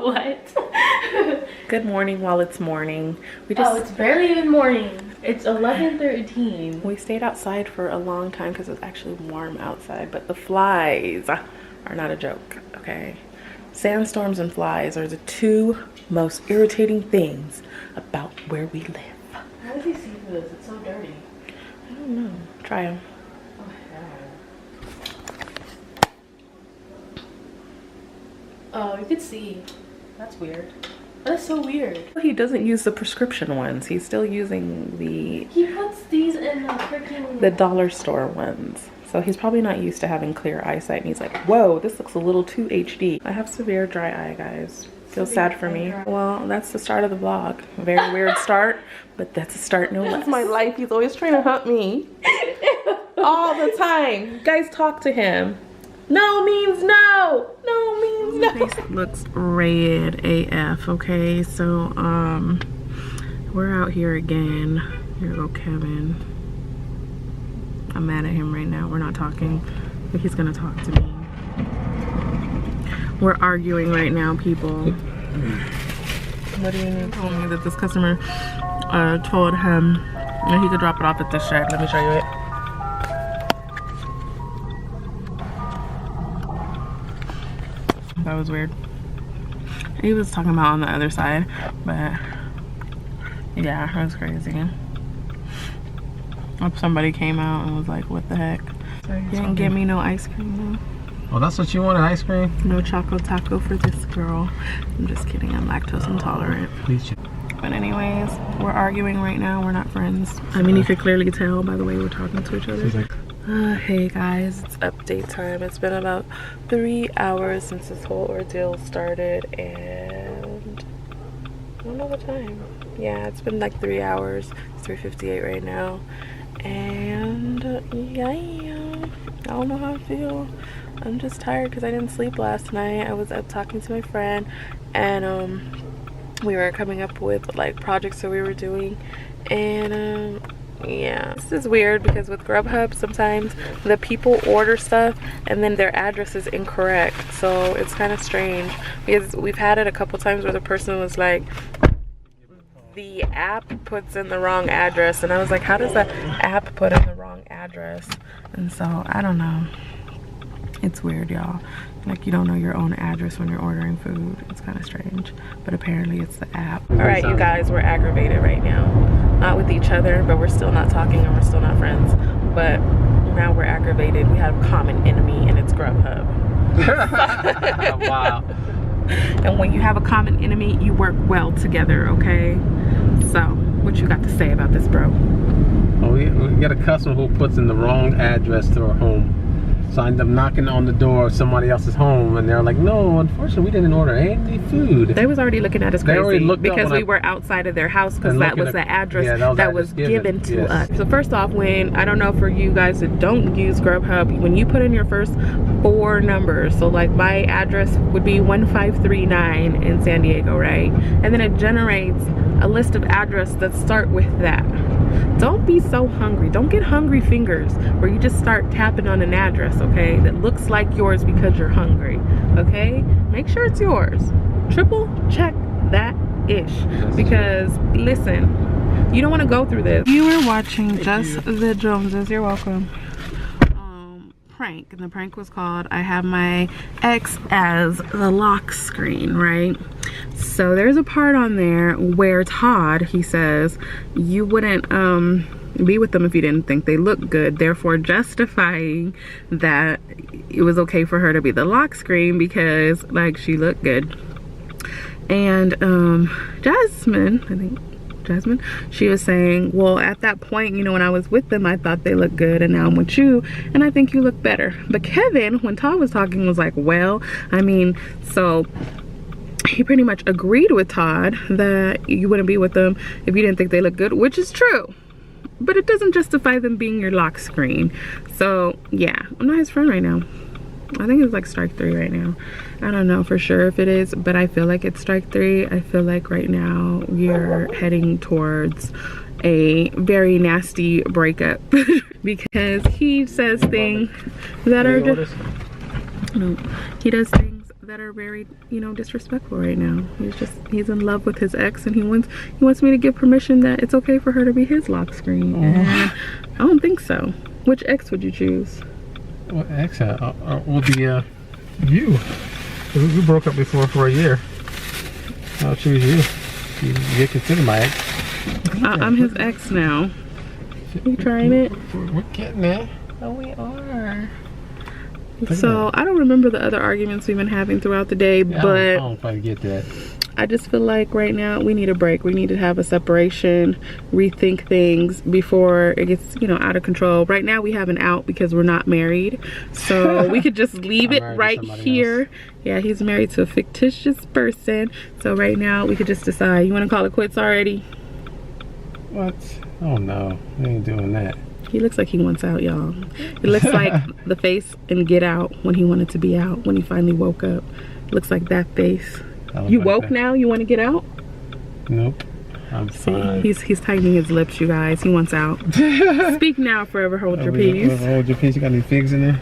What? Good morning while it's morning. It's barely even morning. It's 11:13. We stayed outside for a long time because it's actually warm outside, but the flies are not a joke, okay? Sandstorms and flies are the two most irritating things about where we live. How does he see through this? It's so dirty. I don't know. Try them. Oh, you could see. That's weird. That's so weird. He doesn't use the prescription ones. He's still using He puts these in the freaking... the dollar store ones. So he's probably not used to having clear eyesight. And he's like, whoa, this looks a little too HD. I have severe dry eye, guys. Feels sad for me. Well, that's the start of the vlog. A very weird start, but that's a start no less. That's my life. He's always trying to hunt me. All the time. Guys, talk to him. No means no. No means no. Face looks red AF, okay? So, we're out here again. Here we go, Kevin. I'm mad at him right now. We're not talking, but he's gonna talk to me. We're arguing right now, people. What do you need? Told me that this customer told him that he could drop it off at this shed. Let me show you it. That was weird. He was talking about on the other side, but yeah, it was crazy. Somebody came out and was like, what the heck? You didn't give me no ice cream though. Oh, that's what you wanted, ice cream? No choco taco for this girl. I'm just kidding, I'm lactose intolerant. Please. But anyways, we're arguing right now. We're not friends. I mean, you could clearly tell by the way we're talking to each other. Hey guys, it's update time. It's been about 3 hours since this whole ordeal started, and I don't know the time. Yeah, it's been like 3 hours. It's 3:58 right now, and yeah, I don't know how I feel. I'm just tired because I didn't sleep last night. I was up talking to my friend, and we were coming up with like projects that we were doing, and yeah, this is weird because with Grubhub sometimes the people order stuff and then their address is incorrect, so it's kind of strange because we've had it a couple times where the person was like, the app puts in the wrong address, and I was like, how does the app put in the wrong address? And so I don't know, it's weird, y'all. Like, you don't know your own address when you're ordering food. It's kind of strange, but apparently it's the app. All right, you guys, we're aggravated right now. Not with each other, but we're still not talking and we're still not friends. But now we're aggravated. We have a common enemy, and it's Grubhub. Wow. And when you have a common enemy, you work well together, okay? So, what you got to say about this, bro? Oh, we got a customer who puts in the wrong address to our home. So I end up knocking on the door of somebody else's home, and they're like, no, unfortunately we didn't order any food. They was already looking at us crazy because we were outside of their house, because that was the address that was given to us. So first off, when, I don't know for you guys that don't use Grubhub, when you put in your first 4 numbers, so like my address would be 1539 in San Diego, right? And then it generates a list of addresses that start with that. Don't be so hungry. Don't get hungry fingers where you just start tapping on an address, okay, that looks like yours because you're hungry, okay? Make sure it's yours. Triple check that ish, because listen, you don't want to go through this. You were watching Just the Joneses. You're welcome. Prank, and the prank was called I Have My Ex as the Lock Screen, right? So there's a part on there where Todd, he says, you wouldn't be with them if you didn't think they look good, therefore justifying that it was okay for her to be the lock screen because like she looked good. And Jasmine, I think Jasmine, she was saying, well, at that point, you know, when I was with them, I thought they looked good, and now I'm with you and I think you look better. But Kevin, when Todd was talking, was like, well, I mean, so he pretty much agreed with Todd that you wouldn't be with them if you didn't think they look good, which is true, but it doesn't justify them being your lock screen. So yeah, I'm not his friend right now. I think it's like strike 3 right now. I don't know for sure if it is, but I feel like it's strike 3. I feel like right now we're heading towards a very nasty breakup because he says things that are just, no, he does things that are very, you know, disrespectful right now. He's in love with his ex, and he wants me to give permission that it's okay for her to be his lock screen. And I don't think so. Which ex would you choose? What ex? Will be you. We broke up before for a year. I'll choose you. You consider my ex. I'm his ex now. You trying it? We're getting there. Oh, we are. So I don't remember the other arguments we've been having throughout the day, but I don't quite get that. I just feel like right now we need a break. We need to have a separation, rethink things before it gets, you know, out of control. Right now we have an out because we're not married, so we could just leave it right here. Else. Yeah, he's married to a fictitious person, so right now we could just decide. You want to call it quits already? What? Oh no, we ain't doing that. He looks like he wants out, y'all. It looks like the face in Get Out when he wanted to be out, when he finally woke up. It looks like that face. You woke now? You want to get out? Nope. I'm fine. He's tightening his lips, you guys. He wants out. Speak now, forever hold your peace. Hold your peace. You got any figs in there?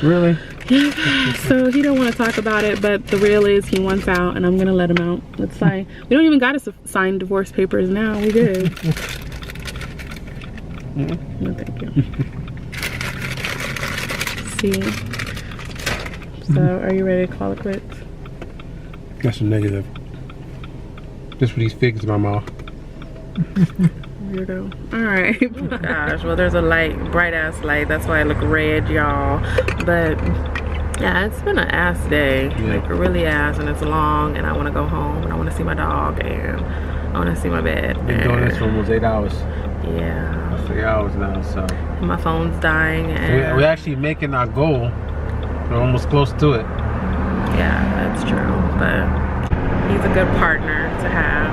Really? Yeah. So he don't want to talk about it, but the real is he wants out, and I'm gonna let him out. Let's sign. We don't even got to sign divorce papers now. We good. No, thank you. See. So, are you ready to call it quits? That's a negative. Just for these figs in my mouth. Weirdo. Alright. Oh gosh, well there's a light, bright ass light. That's why I look red, y'all. But yeah, it's been an ass day. Yeah. Like really ass, and it's long, and I want to go home, and I want to see my dog, and I want to see my bed. Been doing this for almost 8 hours. Yeah. 3 hours now, so. My phone's dying, and we're actually making our goal. We're almost close to it. Yeah, that's true. But he's a good partner to have,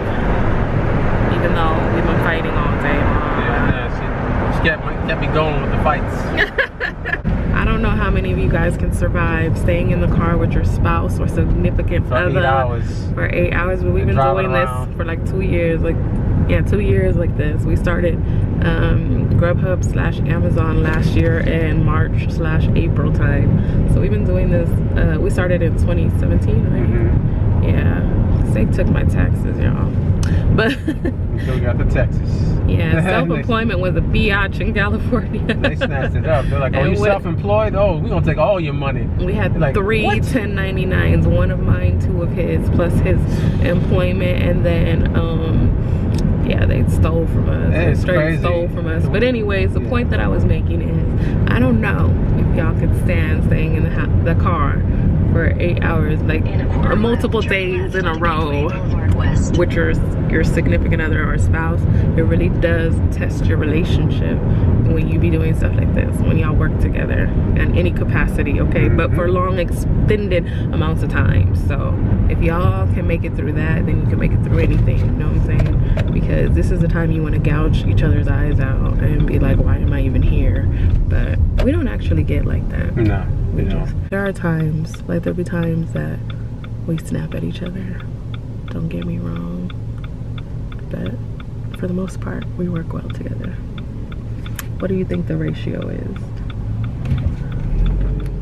even though we've been fighting all day long. Yeah, she kept me going with the fights. I don't know how many of you guys can survive staying in the car with your spouse or significant other for 8 hours, but we've been doing this for like 2 years. Like, yeah, 2 years like this. We started Grubhub / Amazon last year in March / April time. So we've been doing this. We started in 2017, right? Mm-hmm. Yeah. They took my taxes, y'all. But we still got the Texas. Yeah, self-employment was a biatch in California. They snatched it up. They're like, oh, you self-employed? Oh, we're going to take all your money. We had like, 3 what? 1099s, one of mine, 2 of his, plus his employment, and then yeah, they stole from us. They straight stole from us. But anyways, the point that I was making is, I don't know if y'all could stand staying in the car for 8 hours, like multiple days in a row with your significant other or spouse. It really does test your relationship when you be doing stuff like this, when y'all work together in any capacity, okay? But for long extended amounts of time. So if y'all can make it through that, then you can make it through anything, you know what I'm saying? Because this is the time you want to gouge each other's eyes out and be like, why am I even here? But we don't actually get like that. No, we don't. There are times, like there'll be times that we snap at each other. Don't get me wrong. But for the most part, we work well together. What do you think the ratio is?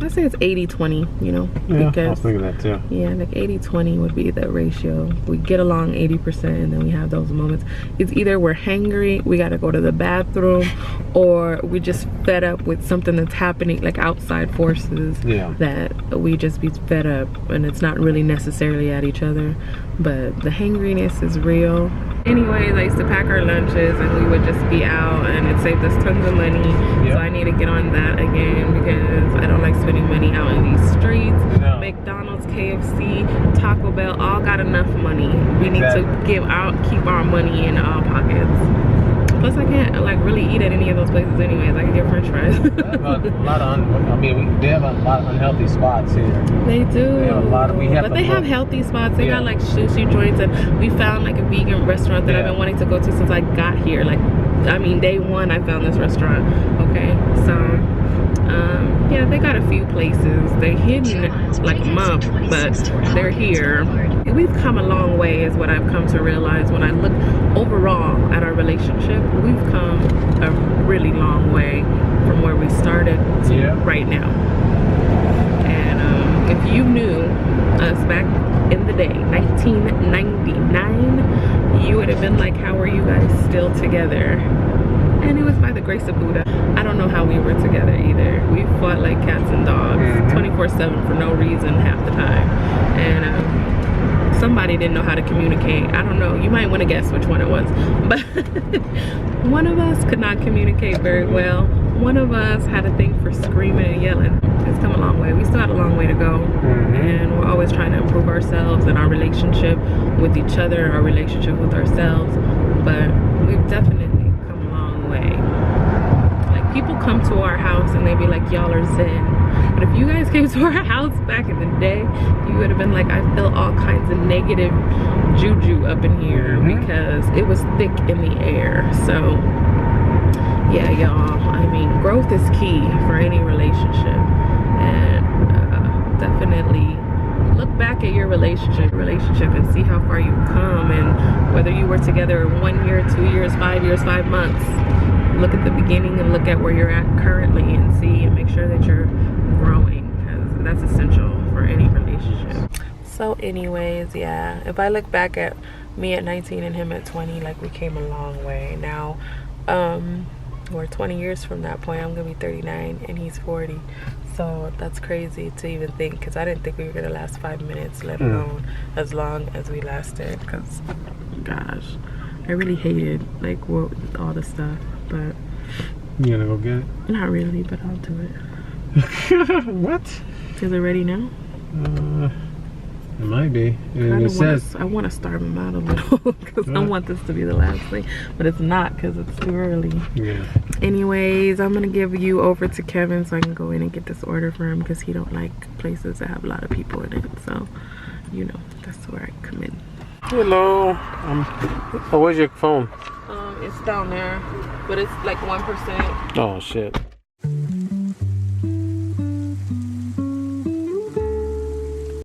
I say it's 80-20, you know? Yeah, because, I was thinking that too. Yeah, like 80-20 would be the ratio. We get along 80% and then we have those moments. It's either we're hangry, we gotta go to the bathroom, or we just fed up with something that's happening, like outside forces, that we just be fed up, and it's not really necessarily at each other, but the hangriness is real. Anyways, I used to pack our lunches and we would just be out, and it saved us tons of money. So I need to get on that again because I don't like spending money out in these streets. McDonald's, KFC, Taco Bell, all got enough money. We need to keep our money in our pockets. Plus, I can't like really eat at any of those places anyways. I can get French fries. They have a lot of unhealthy spots here. They do. They have a lot of, but they have healthy spots. They got like sushi joints, and we found like a vegan restaurant that I've been wanting to go to since I got here. Like, I mean, day one I found this restaurant. Okay, so yeah, they got a few places. They're hidden like a month, but they're here. We've come a long way is what I've come to realize when I look overall at our relationship. We've come a really long way from where we started to right now. And if you knew us us back in the day, 1999, you would have been like, how are you guys still together? And it was by the grace of Buddha. I don't know how we were together either. We fought like cats and dogs 24/7 for no reason half the time. And somebody didn't know how to communicate. I don't know, you might want to guess which one it was. But one of us could not communicate very well. One of us had a thing for screaming and yelling. It's come a long way. We still have a long way to go. And we're always trying to improve ourselves and our relationship with each other, our relationship with ourselves. But we've definitely come a long way. Like, people come to our house and they be like, y'all are zen. But if you guys came to our house back in the day, you would have been like, I feel all kinds of negative juju up in here because it was thick in the air. So yeah, y'all, I mean, growth is key for any relationship. And definitely look back at your relationship and see how far you've come, and whether you were together 1 year, 2 years, 5 years, 5 months. Look at the beginning and look at where you're at currently and see and make sure that you're growing, because that's essential for any relationship. So anyways, yeah, if I look back at me at 19 and him at 20, like, we came a long way. Now we're 20 years from that point. I'm gonna be 39 and he's 40, so that's crazy to even think, because I didn't think we were gonna last 5 minutes, let alone as long as we lasted. Because gosh, I really hated like all the stuff. But you gonna go get it? Not really, but I'll do it. What? Is it ready now? It might be. It says. I want to starve him out a little because I want this to be the last thing, but it's not because it's too early. Yeah. Anyways, I'm gonna give you over to Kevin so I can go in and get this order for him, because he don't like places that have a lot of people in it. So, you know, that's where I come in. Hello. Oh, where's your phone? It's down there, but it's like 1%. Oh shit.